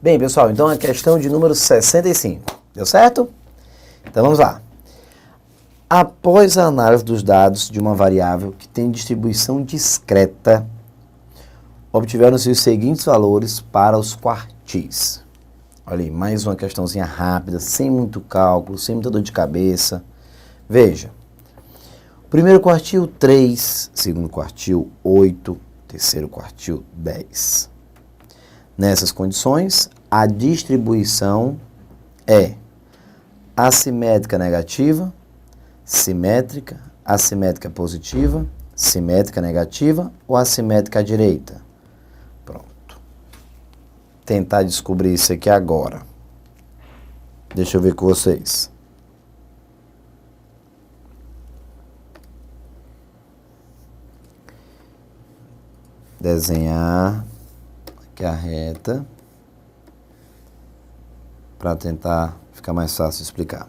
Bem, pessoal, então a questão de número 65. Deu certo? Então vamos lá. Após a análise dos dados de uma variável que tem distribuição discreta, obtiveram-se os seguintes valores para os quartis. Olha aí, mais uma questãozinha rápida, sem muito cálculo, sem muita dor de cabeça. Veja. Primeiro quartil, 3. Segundo quartil, 8. Terceiro quartil, 10. Nessas condições, a distribuição é assimétrica negativa, simétrica, assimétrica positiva, simétrica negativa ou assimétrica à direita. Pronto. Tentar descobrir isso aqui agora. Deixa eu ver com vocês. Desenhar aqui a reta para tentar ficar mais fácil de explicar.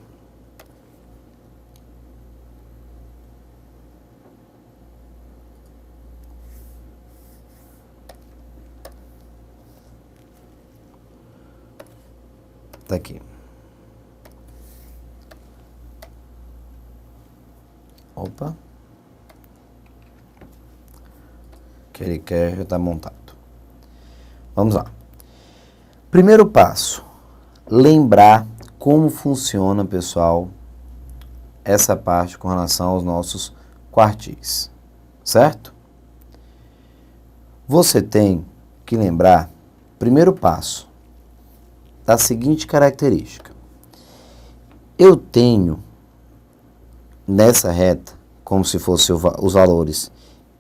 Tá aqui. Opa. O que ele quer já está montado. Vamos lá. Primeiro passo. Lembrar como funciona, pessoal, essa parte com relação aos nossos quartis. Certo? Você tem que lembrar, primeiro passo, da seguinte característica. Eu tenho nessa reta, como se fosse os valores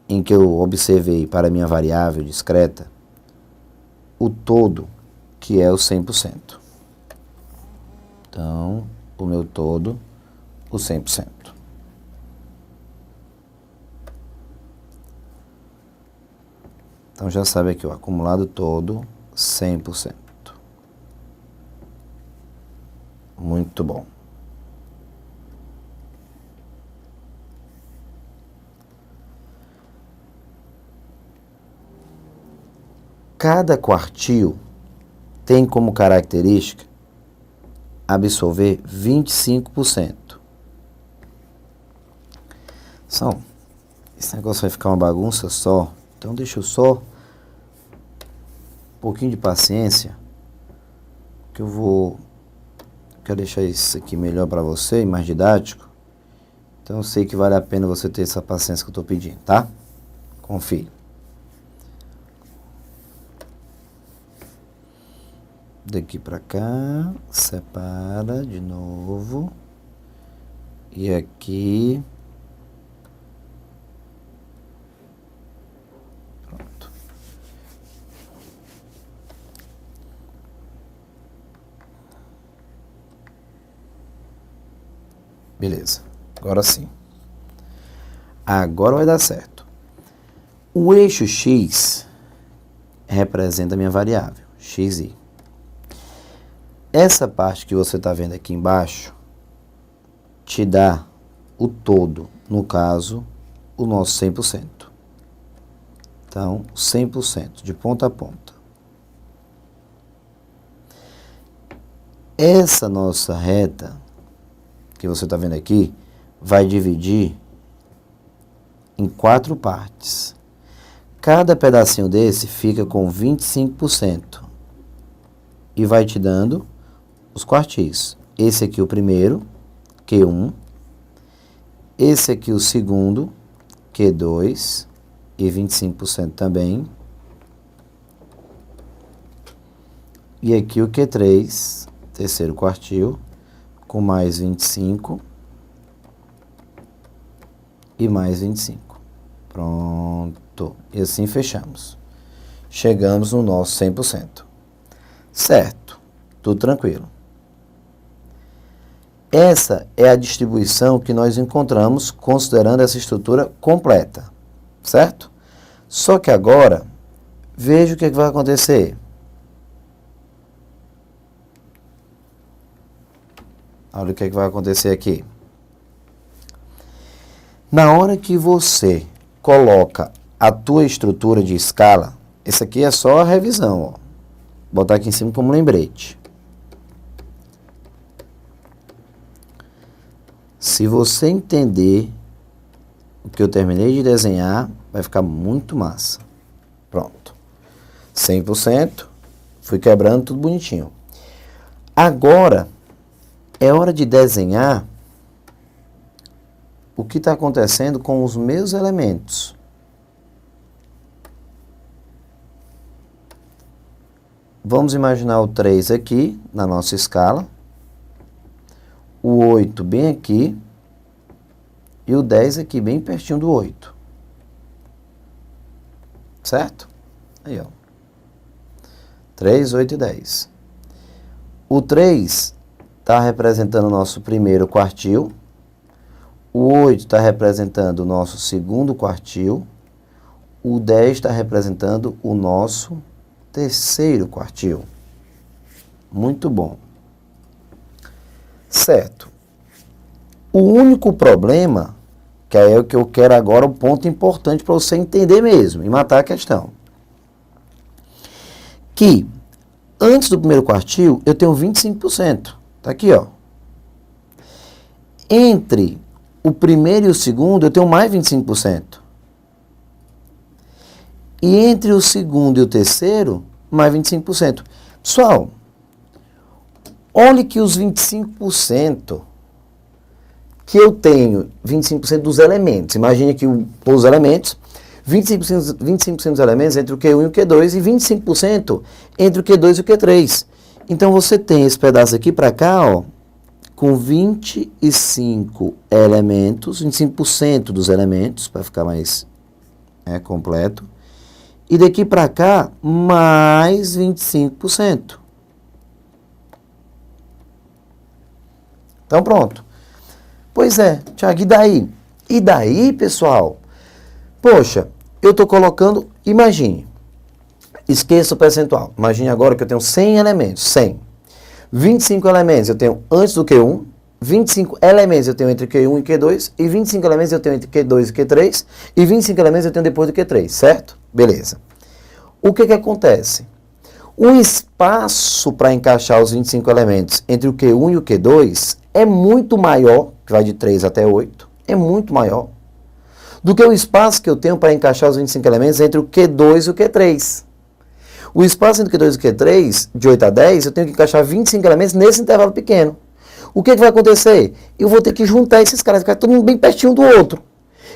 em que eu observei para a minha variável discreta, o todo, que é o 100%. Então, o meu todo, o 100%. Então, já sabe aqui, o acumulado todo, 100%. Muito bom. Cada quartil tem como característica absorver 25%. Esse negócio vai ficar uma bagunça só, então deixa eu só um pouquinho de paciência, que eu quero deixar isso aqui melhor para você e mais didático. Então eu sei que vale a pena você ter essa paciência que eu estou pedindo, tá? Confie. Daqui para cá, separa de novo. E aqui. Pronto. Beleza. Agora sim. Agora vai dar certo. O eixo X representa a minha variável, xi. Essa parte que você está vendo aqui embaixo te dá o todo, no caso, o nosso 100%. Então, 100% de ponta a ponta. Essa nossa reta, que você está vendo aqui, vai dividir em 4 partes. Cada pedacinho desse fica com 25% e vai te dando os quartis. Esse aqui o primeiro, Q1. Esse aqui o segundo, Q2, e 25% também. E aqui o Q3, terceiro quartil, com mais 25 e mais 25. Pronto. E assim fechamos. Chegamos no nosso 100%. Certo. Tudo tranquilo. Essa é a distribuição que nós encontramos considerando essa estrutura completa, certo? Só que agora, veja o que vai acontecer. Olha o que vai acontecer aqui. Na hora que você coloca a tua estrutura de escala, essa aqui é só a revisão, ó. botar aqui em cima como lembrete. Se você entender o que eu terminei de desenhar, vai ficar muito massa. Pronto. 100%. Fui quebrando tudo bonitinho. Agora, é hora de desenhar o que está acontecendo com os meus elementos. Vamos imaginar o 3 aqui, na nossa escala. O 8 bem aqui. E o 10 aqui, bem pertinho do 8. Certo? Aí, ó. 3, 8 e 10. O 3 está representando o nosso primeiro quartil. O 8 está representando o nosso segundo quartil. O 10 está representando o nosso terceiro quartil. Muito bom. Certo. O único problema, que é o que eu quero agora, o ponto importante para você entender mesmo e matar a questão. Que antes do primeiro quartil eu tenho 25%. Tá aqui, ó. Entre o primeiro e o segundo eu tenho mais 25%. E entre o segundo e o terceiro, mais 25%. Pessoal, olhe que os 25% que eu tenho, 25% dos elementos. Imagine que os elementos, 25% dos elementos entre o Q1 e o Q2 e 25% entre o Q2 e o Q3. Então, você tem esse pedaço aqui para cá, ó, com 25 elementos, 25% dos elementos, para ficar mais completo. E daqui para cá, mais 25%. Então, pronto. Pois é, Thiago, e daí? E daí, pessoal? Poxa, eu estou colocando, imagine, esqueça o percentual. Imagine agora que eu tenho 100 elementos, 100. 25 elementos eu tenho antes do Q1, 25 elementos eu tenho entre Q1 e Q2, e 25 elementos eu tenho entre Q2 e Q3, e 25 elementos eu tenho depois do Q3, certo? Beleza. O que acontece? O espaço para encaixar os 25 elementos entre o Q1 e o Q2 é muito maior, que vai de 3 até 8, é muito maior, do que o espaço que eu tenho para encaixar os 25 elementos entre o Q2 e o Q3. O espaço entre o Q2 e o Q3, de 8 a 10, eu tenho que encaixar 25 elementos nesse intervalo pequeno. O que vai acontecer? Eu vou ter que juntar esses caras, ficar todo mundo bem pertinho do outro.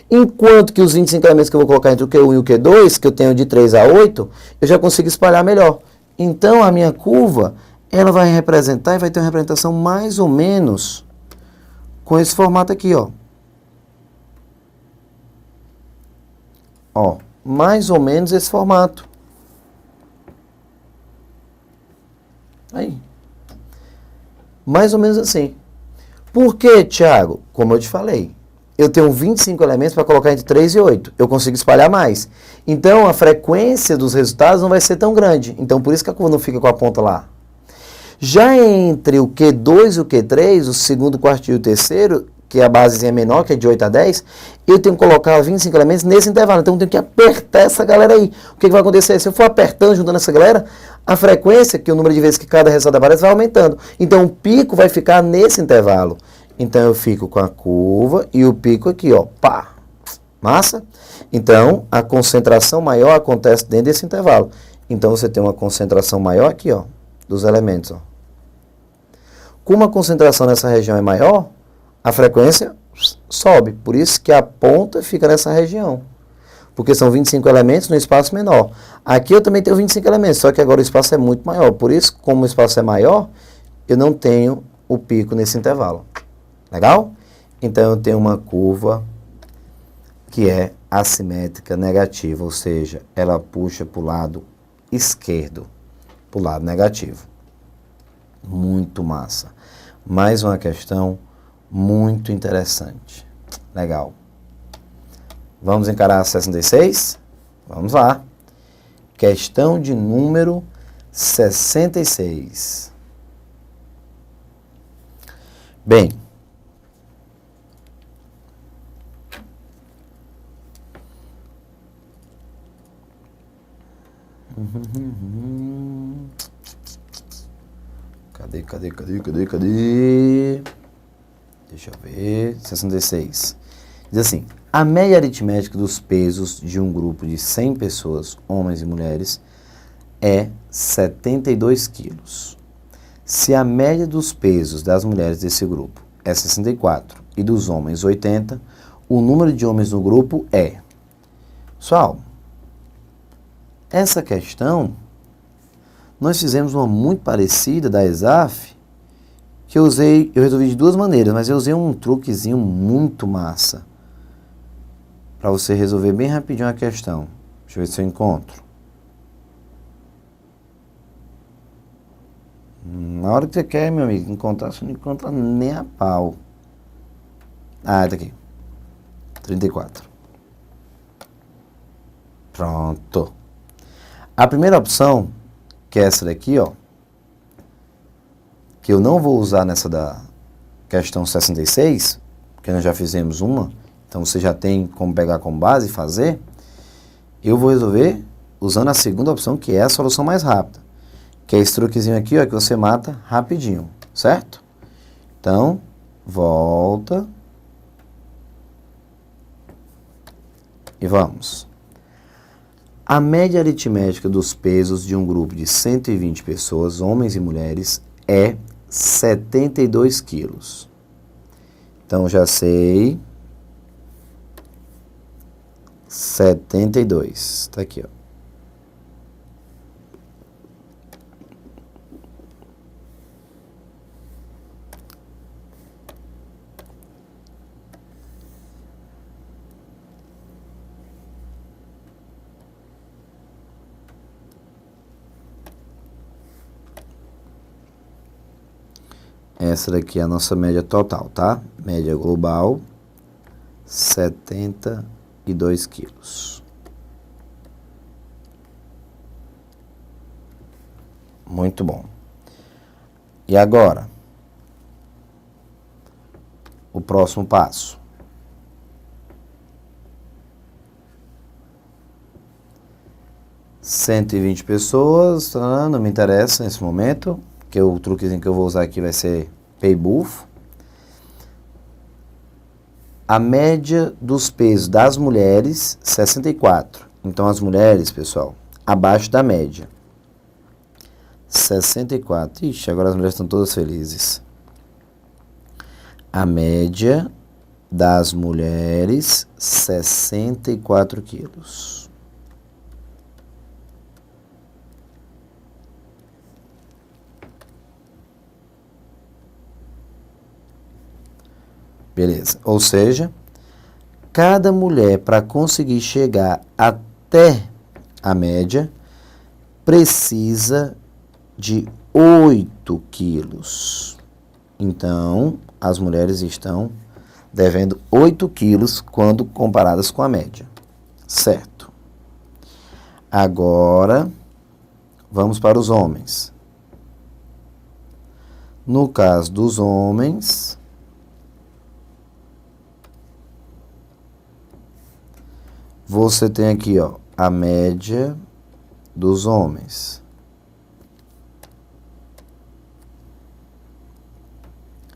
Enquanto que os 25 elementos que eu vou colocar entre o Q1 e o Q2, que eu tenho de 3 a 8, eu já consigo espalhar melhor. Então, a minha curva, ela vai representar e vai ter uma representação mais ou menos com esse formato aqui, ó. Ó, mais ou menos esse formato. Aí. Mais ou menos assim. Por quê, Thiago? Como eu te falei, eu tenho 25 elementos para colocar entre 3 e 8. Eu consigo espalhar mais. Então, a frequência dos resultados não vai ser tão grande. Então, por isso que a curva não fica com a ponta lá. Já entre o Q2 e o Q3, o segundo quartil e o terceiro, que a basezinha é menor, que é de 8 a 10, eu tenho que colocar 25 elementos nesse intervalo. Então, eu tenho que apertar essa galera aí. O que vai acontecer? Se eu for apertando, juntando essa galera, a frequência, que é o número de vezes que cada resultado aparece, vai aumentando. Então, o pico vai ficar nesse intervalo. Então, eu fico com a curva e o pico aqui, ó. Pá! Massa? Então, a concentração maior acontece dentro desse intervalo. Então, você tem uma concentração maior aqui, ó, dos elementos, ó. Como a concentração nessa região é maior, a frequência sobe. Por isso que a ponta fica nessa região. Porque são 25 elementos no espaço menor. Aqui eu também tenho 25 elementos, só que agora o espaço é muito maior. Por isso, como o espaço é maior, eu não tenho o pico nesse intervalo. Legal? Então, eu tenho uma curva que é assimétrica negativa, ou seja, ela puxa para o lado esquerdo, para o lado negativo. Muito massa. Mais uma questão muito interessante. Legal. Vamos encarar a 66? Vamos lá. Questão de número 66. Bem, Cadê? Deixa eu ver. 66. Diz assim: a média aritmética dos pesos de um grupo de 100 pessoas, homens e mulheres, é 72 quilos. Se a média dos pesos das mulheres desse grupo é 64 e dos homens 80, o número de homens no grupo é... Pessoal, essa questão, nós fizemos uma muito parecida da ESAF, que eu resolvi de duas maneiras, mas eu usei um truquezinho muito massa para você resolver bem rapidinho a questão. Deixa eu ver se eu encontro. Na hora que você quer, meu amigo, encontrar, você não encontra nem a pau. Ah, tá aqui. 34. Pronto. A primeira opção, que é essa daqui, ó, que eu não vou usar nessa da questão 66, porque nós já fizemos uma, então você já tem como pegar como base e fazer, eu vou resolver usando a segunda opção, que é a solução mais rápida, que é esse truquezinho aqui, ó, que você mata rapidinho, certo? Então, volta e vamos. A média aritmética dos pesos de um grupo de 120 pessoas, homens e mulheres, é 72 quilos. Então, já sei. 72. Tá aqui, ó. Essa daqui é a nossa média total, tá? Média global, 72 quilos. Muito bom. E agora, o próximo passo. Cento e 120 pessoas, não me interessa nesse momento, que o truquezinho que eu vou usar aqui vai ser Pay-Buff. A média dos pesos das mulheres, 64. Então, as mulheres, pessoal, abaixo da média. 64. Ixi, agora as mulheres estão todas felizes. A média das mulheres, 64 quilos. Beleza. Ou seja, cada mulher, para conseguir chegar até a média, precisa de 8 quilos. Então, as mulheres estão devendo 8 quilos quando comparadas com a média. Certo. Agora, vamos para os homens. No caso dos homens, você tem aqui, ó, a média dos homens.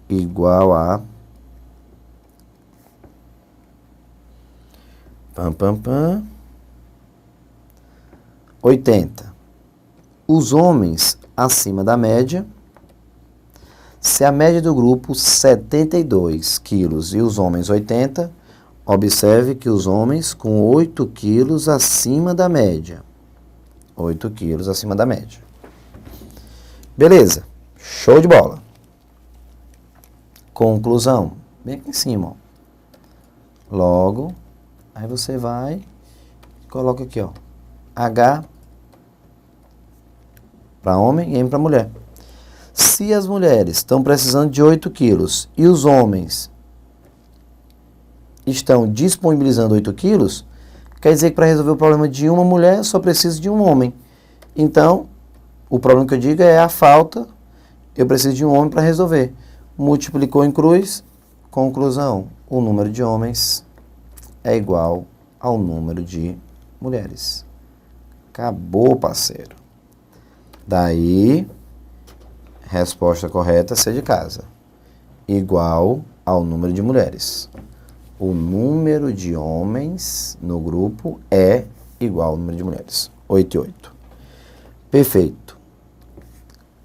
Igual a 80. Os homens acima da média. Se a média do grupo 72 quilos e os homens 80, observe que os homens com 8 quilos acima da média. 8 quilos acima da média. Beleza. Show de bola. Conclusão. Bem aqui em cima, ó. Logo, aí você vai e coloca aqui, ó. H para homem e M para mulher. Se as mulheres estão precisando de 8 quilos e os homens estão disponibilizando 8 quilos, quer dizer que para resolver o problema de uma mulher, só preciso de um homem. Então, o problema que eu digo é a falta, eu preciso de um homem para resolver. Multiplicou em cruz, conclusão, o número de homens é igual ao número de mulheres. Acabou, parceiro. Daí, Resposta correta, C de casa. Igual ao número de mulheres. O número de homens no grupo é igual ao número de mulheres. 8 e 8. Perfeito.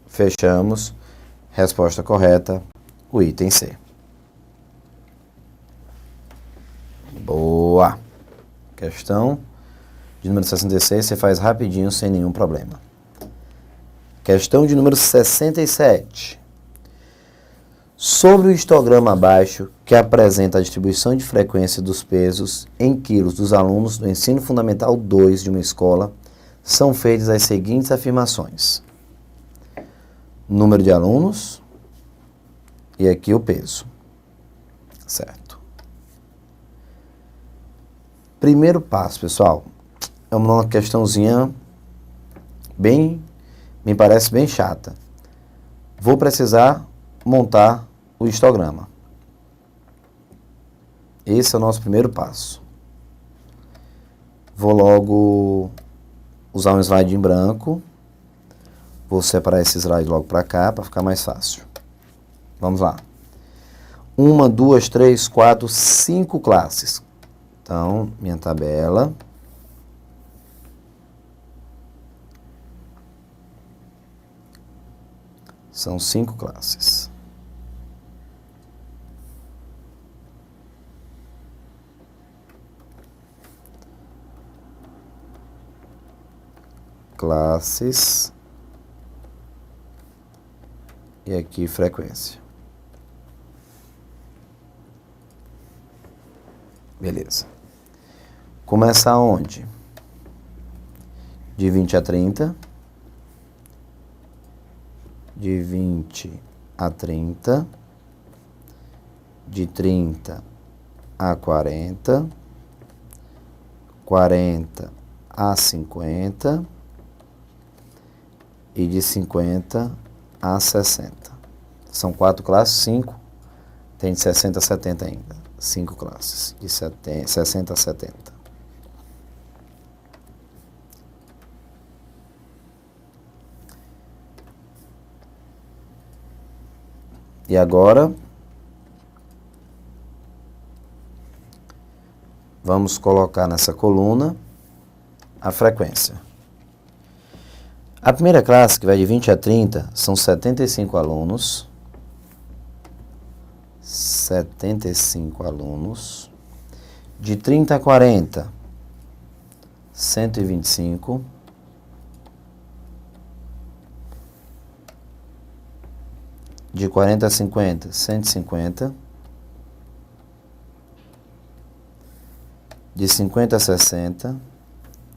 Fechamos. Resposta correta, o item C. Boa. Questão de número 66, você faz rapidinho, sem nenhum problema. Questão de número 67. Sobre o histograma abaixo, que apresenta a distribuição de frequência dos pesos em quilos dos alunos do Ensino Fundamental 2 de uma escola, são feitas as seguintes afirmações. Número de alunos e aqui o peso. Certo. Primeiro passo, pessoal, é uma questãozinha me parece bem chata. Vou precisar montar o histograma. Esse é o nosso primeiro passo. Vou logo usar um slide em branco. Vou separar esse slide logo para cá, para ficar mais fácil. Vamos lá. 1, 2, 3, 4, 5 classes. Então, minha tabela. São 5 classes. Classes. E aqui frequência. Beleza. Começar onde? De 20 a 30. De 20 a 30. De 30 a 40. 40 a 50. E de 50 a 60. São 4 classes, 5. Tem de 60 a 70 ainda. 5 classes, de 60 a 70. E agora, vamos colocar nessa coluna a frequência. A primeira classe, que vai de 20 a 30, são 75 alunos. 75 alunos. De 30 a 40, 125. De 40 a 50, 150. De 50 a 60,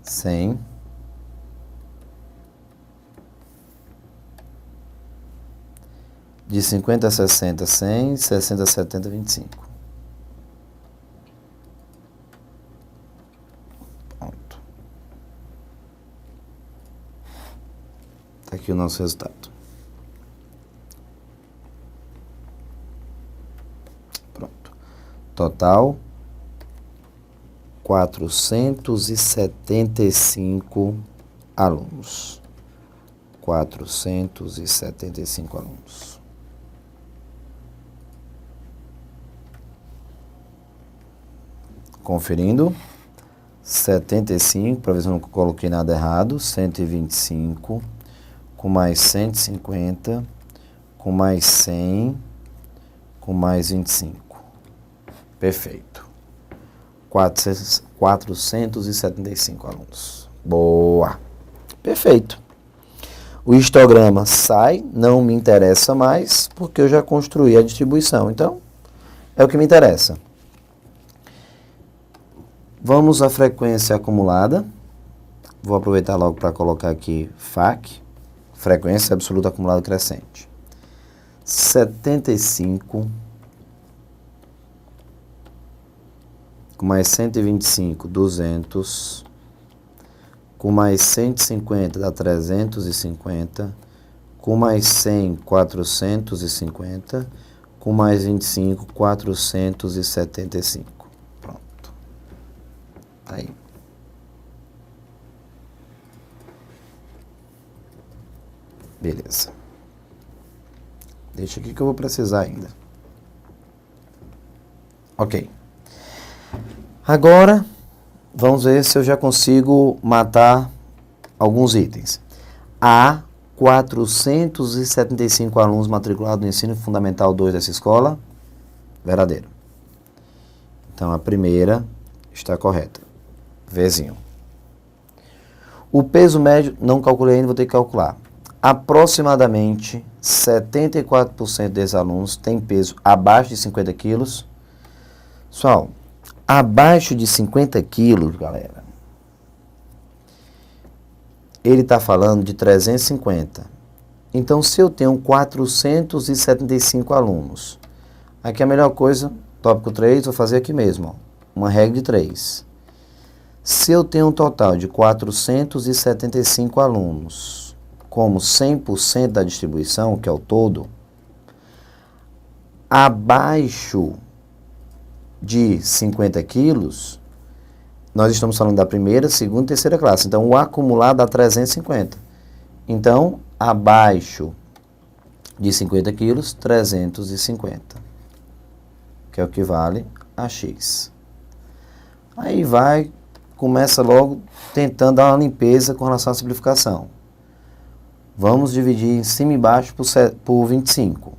100. De 50 a 60, 100. 60 a 70, 25. Pronto. Está aqui o nosso resultado. Pronto. Total, 475 alunos. 475 alunos. Conferindo, 75, para ver se eu não coloquei nada errado, 125, com mais 150, com mais 100, com mais 25. Perfeito. 475 alunos. Boa. Perfeito. O histograma sai, não me interessa mais, porque eu já construí a distribuição. Então, é o que me interessa. Vamos à frequência acumulada. Vou aproveitar logo para colocar aqui FAC, frequência absoluta acumulada crescente. 75, com mais 125, 200, com mais 150 dá 350, com mais 100, 450, com mais 25, 475. Aí. Beleza. Deixa aqui que eu vou precisar ainda. Ok. Agora, vamos ver se eu já consigo matar alguns itens. Há 475 alunos matriculados no ensino fundamental 2 dessa escola. Verdadeiro. Então, a primeira está correta. Vzinho. O peso médio, não calculei ainda, vou ter que calcular. Aproximadamente 74% desses alunos têm peso abaixo de 50 quilos. Pessoal, abaixo de 50 quilos, galera, ele está falando de 350. Então, se eu tenho 475 alunos, aqui a melhor coisa, tópico 3, vou fazer aqui mesmo, ó, uma regra de 3. Se eu tenho um total de 475 alunos, como 100% da distribuição, que é o todo, abaixo de 50 quilos, nós estamos falando da primeira, segunda e terceira classe. Então, o acumulado dá 350. Então, abaixo de 50 quilos, 350. Que é o que vale a X. Aí começa logo tentando dar uma limpeza com relação à simplificação. Vamos dividir em cima e embaixo por 25.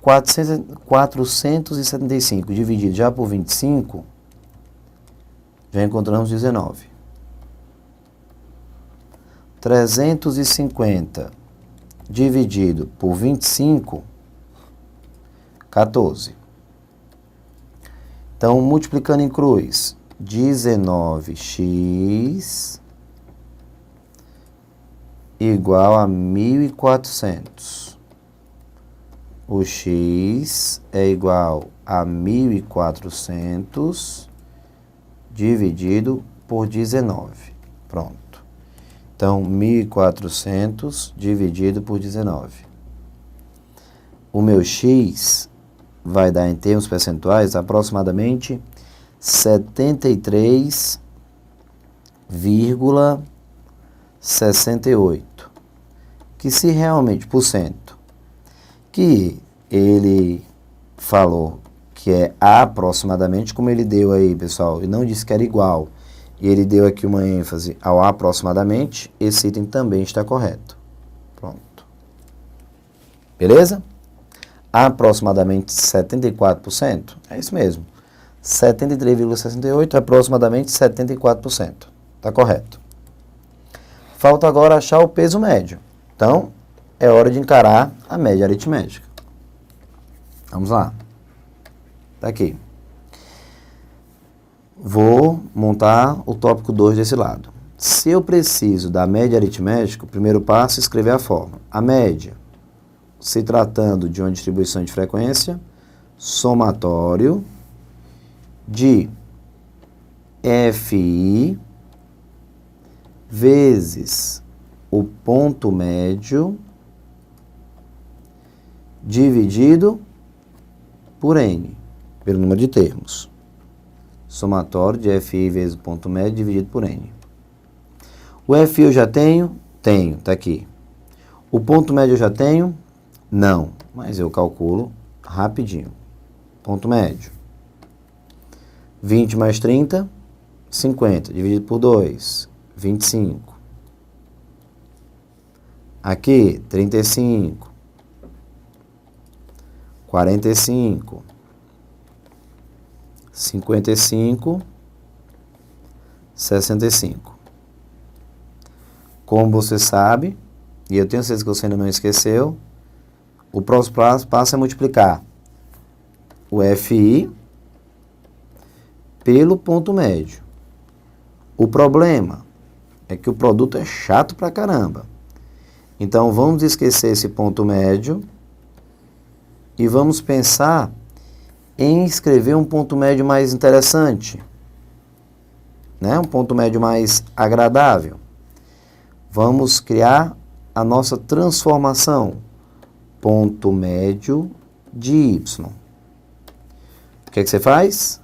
475 dividido já por 25, já encontramos 19. 350 dividido por 25, 14. Então, multiplicando em cruz, 19x igual a 1.400. O x é igual a 1.400 dividido por 19. Pronto. Então, 1.400 dividido por 19. O meu x vai dar, em termos percentuais, aproximadamente 73,68. Que se realmente, por cento, que ele falou que é aproximadamente, como ele deu aí, pessoal, ele não disse que era igual, e ele deu aqui uma ênfase ao aproximadamente, esse item também está correto. Pronto. Beleza? Aproximadamente 74%, é isso mesmo. 73,68 é aproximadamente 74%. Está correto. Falta agora achar o peso médio. Então, é hora de encarar a média aritmética. Vamos lá. Está aqui. Vou montar o tópico 2 desse lado. Se eu preciso da média aritmética, o primeiro passo é escrever a fórmula. A média, se tratando de uma distribuição de frequência, somatório de FI vezes o ponto médio dividido por N, pelo número de termos. Somatório de FI vezes o ponto médio dividido por N. O FI eu já tenho? Tenho, está aqui. O ponto médio eu já tenho? Não, mas eu calculo rapidinho. Ponto médio. 20 mais 30, 50, dividido por 2, 25. Aqui, 35, 45, 55, 65. Como você sabe, e eu tenho certeza que você ainda não esqueceu, o próximo passo é multiplicar o FI pelo ponto médio. O problema é que o produto é chato pra caramba. Então, vamos esquecer esse ponto médio e vamos pensar em escrever um ponto médio mais interessante, né? Um ponto médio mais agradável. Vamos criar a nossa transformação. Ponto médio de y. O que é que você faz?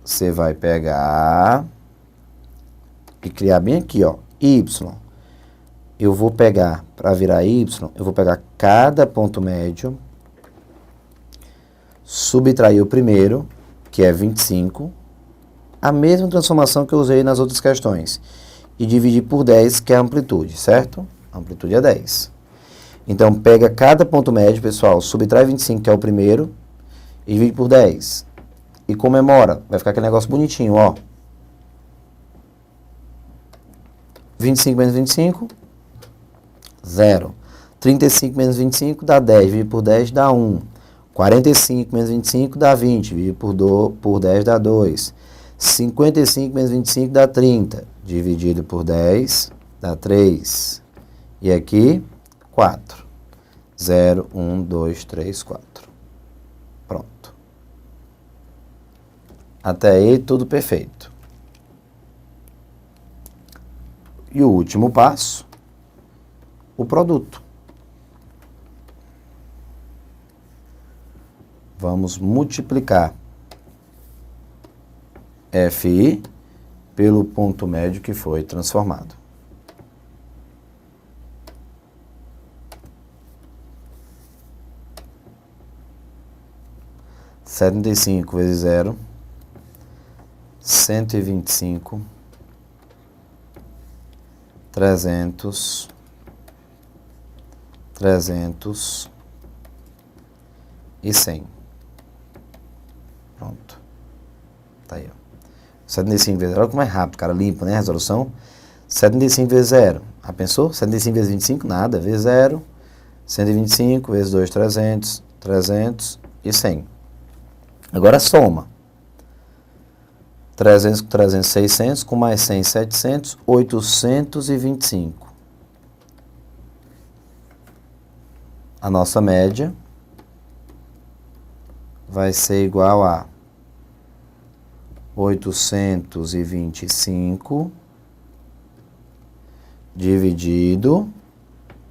Você vai pegar e criar bem aqui, ó, y. Eu vou pegar, para virar y, eu vou pegar cada ponto médio, subtrair o primeiro, que é 25, a mesma transformação que eu usei nas outras questões, e dividir por 10, que é a amplitude, certo? A amplitude é 10. Então, pega cada ponto médio, pessoal, subtrai 25, que é o primeiro, e divide por 10. E comemora. Vai ficar aquele negócio bonitinho, ó. 25 menos 25, 0. 35 menos 25 dá 10, divide por 10 dá 1. 45 menos 25 dá 20, divide por 10 dá 2. 55 menos 25 dá 30, dividido por 10 dá 3. E aqui, 4. 0, 1, 2, 3, 4. Pronto. Até aí, tudo perfeito. E o último passo, o produto. Vamos multiplicar FI pelo ponto médio que foi transformado. Setenta e cinco vezes 0, 125, 300, 300 e 100. Pronto. Tá aí, ó. 75 vezes 0, olha como é rápido, cara, limpo, né, a resolução. 75 vezes 0, já pensou? 75 vezes 25, nada, vezes 0, 125, vezes 2, 300, 300 e 100. Agora soma. 300 com 300, 600, com mais 100, 700, 825. A nossa média vai ser igual a 825 dividido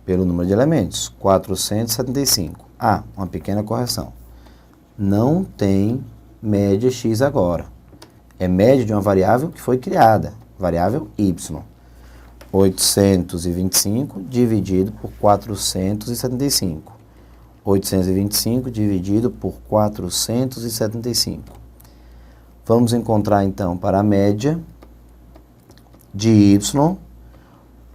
pelo número de elementos, 475. Ah, uma pequena correção. Não tem média x agora. É média de uma variável que foi criada, variável y. 825 dividido por 475. 825 dividido por 475. Vamos encontrar, então, para a média de y,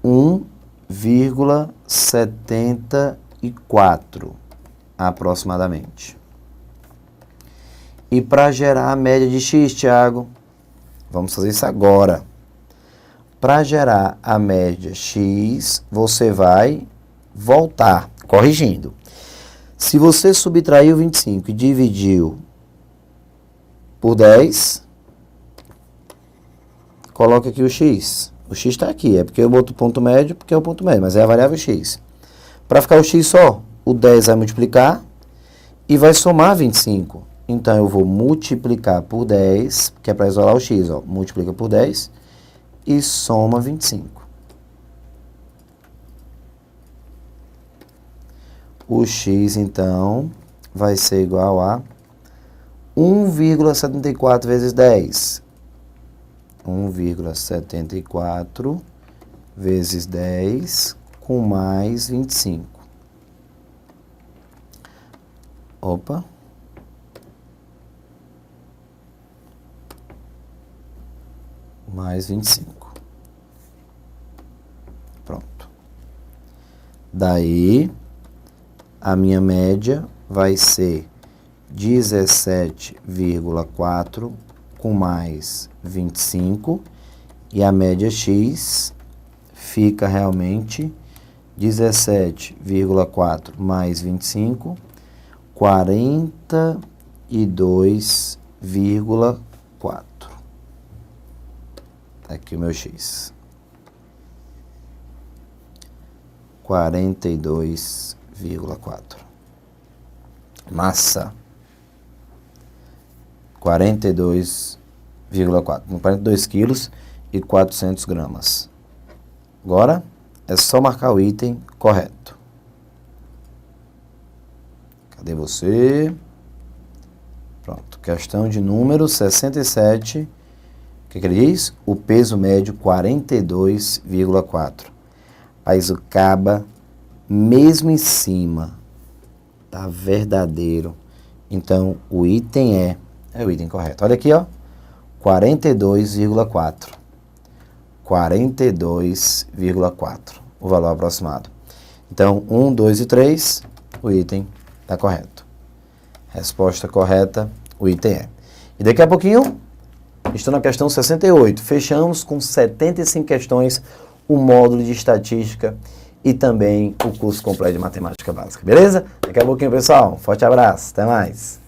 1,74 aproximadamente. E para gerar a média de x, Thiago, vamos fazer isso agora. Para gerar a média x, você vai voltar, corrigindo. Se você subtraiu 25 e dividiu por 10, coloca aqui o x. O x está aqui, é porque eu boto o ponto médio, porque é o ponto médio, mas é a variável x. Para ficar o x só, o 10 vai multiplicar e vai somar 25. Então, eu vou multiplicar por 10, que é para isolar o x, ó. Multiplica por 10 e soma 25. O x, então, vai ser igual a 1,74 vezes 10. 1,74 vezes 10 com mais 25. Opa. Mais 25. Pronto. Daí, a minha média vai ser 17,4 com mais 25. E a média x fica realmente 17,4 mais 25, 42,4. Tá aqui o meu x. 42,4. Massa. 42,4. 42 quilos e 400 gramas. Agora, é só marcar o item correto. Cadê você? Pronto. Questão de número 67. O que ele diz? O peso médio 42,4. Mas o caba, mesmo em cima, tá verdadeiro. Então, o item E é o item correto. Olha aqui, ó. 42,4. 42,4. O valor aproximado. Então, 1, 2 e 3, o item está correto. Resposta correta, o item E. E daqui a pouquinho, estou na questão 68. Fechamos com 75 questões o módulo de estatística e também o curso completo de matemática básica. Beleza? Daqui a pouquinho, pessoal. Forte abraço. Até mais.